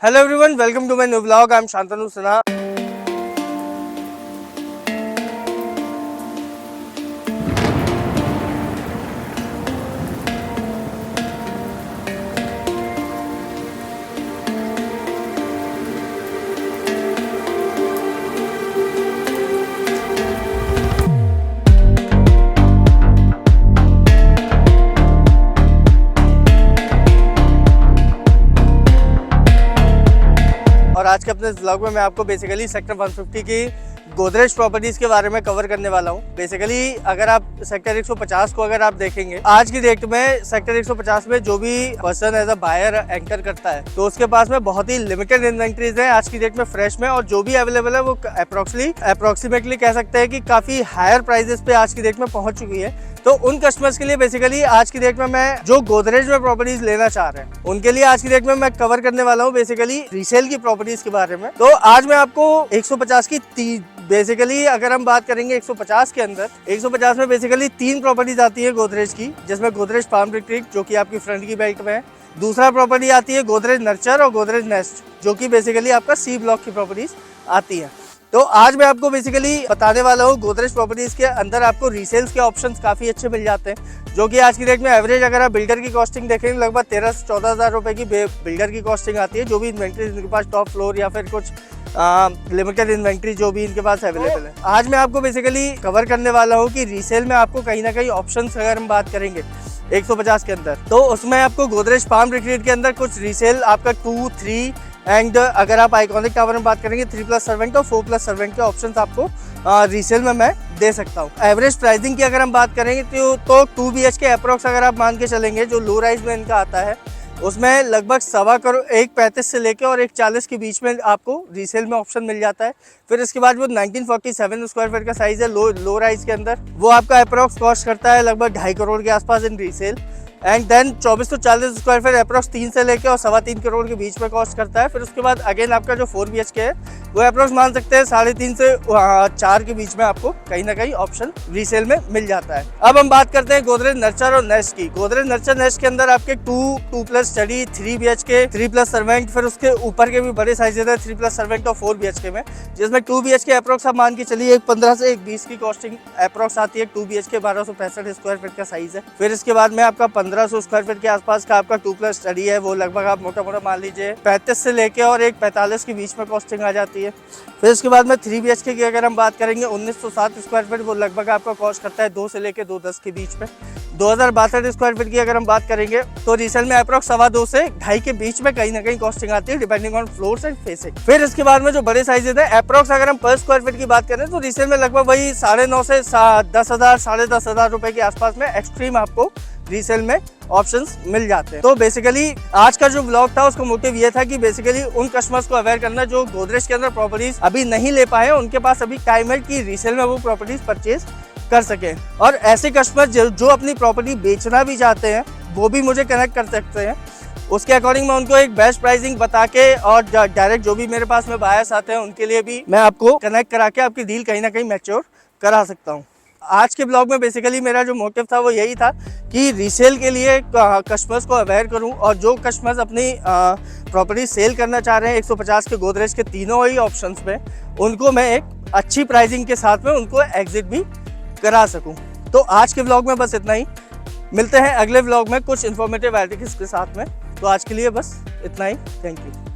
Hello everyone, welcome to my new vlog. I am Shantanu Sinha. और आज के अपने व्लॉग में मैं आपको बेसिकली सेक्टर 150 की गोदरेज प्रॉपर्टीज के बारे में कवर करने वाला हूं। बेसिकली अगर आप सेक्टर 150 को अगर आप देखेंगे, आज की डेट में सेक्टर 150 में जो भी person as a buyer anchor करता है तो उसके पास में बहुत ही लिमिटेड इन्वेंट्रीज है आज की डेट में फ्रेश में, और जो भी अवेलेबल है वो अप्रोक्सीमेटली कह सकते हैं कि काफी हायर प्राइजेस पे आज की डेट में पहुंच चुकी है। तो उन कस्टमर्स के लिए बेसिकली आज की डेट में मैं जो गोदरेज में प्रॉपर्टीज लेना चाह रहे हैं उनके लिए आज की डेट में मैं कवर करने वाला हूं बेसिकली रीसेल की प्रॉपर्टीज के बारे में। तो आज मैं आपको 150 की बेसिकली अगर हम बात करेंगे 150 के अंदर, 150 में बेसिकली 3 प्रॉपर्टीज आती है गोदरेज की, जिसमें गोदरेज फार्म रिट्रीट जो कि आपकी फ्रंट की बेल्ट में है। दूसरा प्रॉपर्टी आती है गोदरेज नर्चर और गोदरेज नेस्ट जो कि बेसिकली आपका सी ब्लॉक की प्रॉपर्टीज आती है। तो आज मैं आपको बेसिकली बताने वाला हूँ गोदरेज प्रॉपर्टीज के अंदर आपको रीसेल्स के ऑप्शंस काफी अच्छे मिल जाते हैं, जो कि आज की डेट में एवरेज अगर आप बिल्डर की कॉस्टिंग देखेंगे लगभग 13 से 14 हज़ार रुपए की बिल्डर की कॉस्टिंग आती है। जो भी इन्वेंट्री इनके पास टॉप फ्लोर या फिर कुछ लिमिटेड इन्वेंट्री जो भी इनके पास अवेलेबल है। आज मैं आपको बेसिकली कवर करने वाला हूँ कि रीसेल में आपको कहीं ना कहीं ऑप्शंस अगर हम बात करेंगे 150 के अंदर, तो उसमें आपको गोदरेज फार्म रिट्रीट के अंदर कुछ रीसेल आपका 2, 3 एंड अगर आप आइकॉनिक टावर में बात करेंगे 3+ सर्वेंट और 4+ सर्वेंट के ऑप्शंस आपको रीसेल में मैं दे सकता हूँ। एवरेज प्राइसिंग की अगर हम बात करेंगे तो 2 BHK अप्रोक्स अगर आप मान के चलेंगे जो लो राइज में इनका आता है उसमें लगभग 1.25 करोड़ 1.35 से लेके और 1.40 के बीच में आपको रीसेल में ऑप्शन मिल जाता है। फिर इसके बाद वो 1947 स्क्वायर फीट का साइज है लो राइज के अंदर, वो आपका अप्रोक्स कॉस्ट करता है लगभग 2.5 करोड़ के आसपास इन रीसेल। एंड देन 24 से 40 स्क्वायर फीट अप्रोक्स 3 से लेके और 3.25 करोड़ के बीच में कॉस्ट करता है। फिर उसके बाद अगेन आपका जो 4 BHK है वो अप्रोक्स मान सकते हैं 3.5 से 4 के बीच में आपको कहीं ना कहीं ऑप्शन रीसेल में मिल जाता है। अब हम बात करते हैं गोदरेज नर्चर और नेस्ट की। गोदरेज नर्चर नेस्ट के अंदर आपके 2+ स्टडी, 3 BHK, 3+ सर्वेंट, फिर उसके ऊपर के भी बड़े साइजेस है 3+ सर्वेंट और 4 BHK में, जिसमें 2 BHK अप्रोक्स आप मान के चलिए 1.15 से 1.20 की कॉस्टिंग अप्रोक्स आती है। 2 BHK 1265 स्क्वायर फीट का साइज है। फिर इसके बाद में आपका 1500 स्क्वायर फीट के आसपास का आपका 2+ स्टडी है, वो लगभग आप मोटा मोटा मान लीजिए 35 से लेके और 1.45 के बीच में कॉस्टिंग आ जाती है। फिर इसके बाद में 3 BHK की अगर हम बात करेंगे 1907 स्क्वायर फीट, वो लगभग आपका कॉस्ट करता है 2 से लेके 2.10 के बीच में। 2062 स्क्वायर फीट की अगर हम बात करेंगे तो रीसेल में अप्रोक्स 2.25 से 2.5 के बीच में कहीं ना कहीं कॉस्टिंग आती है depending on floors and facing. फिर इसके बाद में जो बड़े साइजेस है अप्रोक्स अगर हम पर स्क्वायर फीट की बात करें तो रीसेल में लगभग वही 9.5 से 10,000 10,500 रुपए के आसपास में एक्सट्रीम आपको रीसेल में ऑप्शंस मिल जाते हैं। तो बेसिकली आज का जो ब्लॉग था उसका मोटिव ये था कि बेसिकली उन कस्टमर्स को अवेयर करना जो गोदरेज के अंदर प्रॉपर्टीज अभी नहीं ले पाए, उनके पास अभी टाइम है कि रीसेल में वो प्रॉपर्टीज परचेज कर सके। और ऐसे कस्टमर जो अपनी प्रॉपर्टी बेचना भी चाहते हैं वो भी मुझे कनेक्ट कर सकते हैं। उसके अकॉर्डिंग मैं उनको एक बेस्ट प्राइसिंग बता के और डायरेक्ट जो भी मेरे पास में बायर्स आते हैं उनके लिए भी मैं आपको कनेक्ट करा के आपकी डील कहीं ना कहीं मैच्योर करा सकता हूँ। आज के ब्लॉग में बेसिकली मेरा जो मोटिव था वो यही था कि रीसेल के लिए कस्टमर्स को अवेयर करूं, और जो कस्टमर्स अपनी प्रॉपर्टी सेल करना चाह रहे हैं 150 के गोदरेज के तीनों ही ऑप्शंस में, उनको मैं एक अच्छी प्राइसिंग के साथ में उनको एग्जिट भी करा सकूं। तो आज के ब्लॉग में बस इतना ही। मिलते हैं अगले ब्लॉग में कुछ इन्फॉर्मेटिव आर्टिकल्स के साथ में। तो आज के लिए बस इतना ही। Thank you.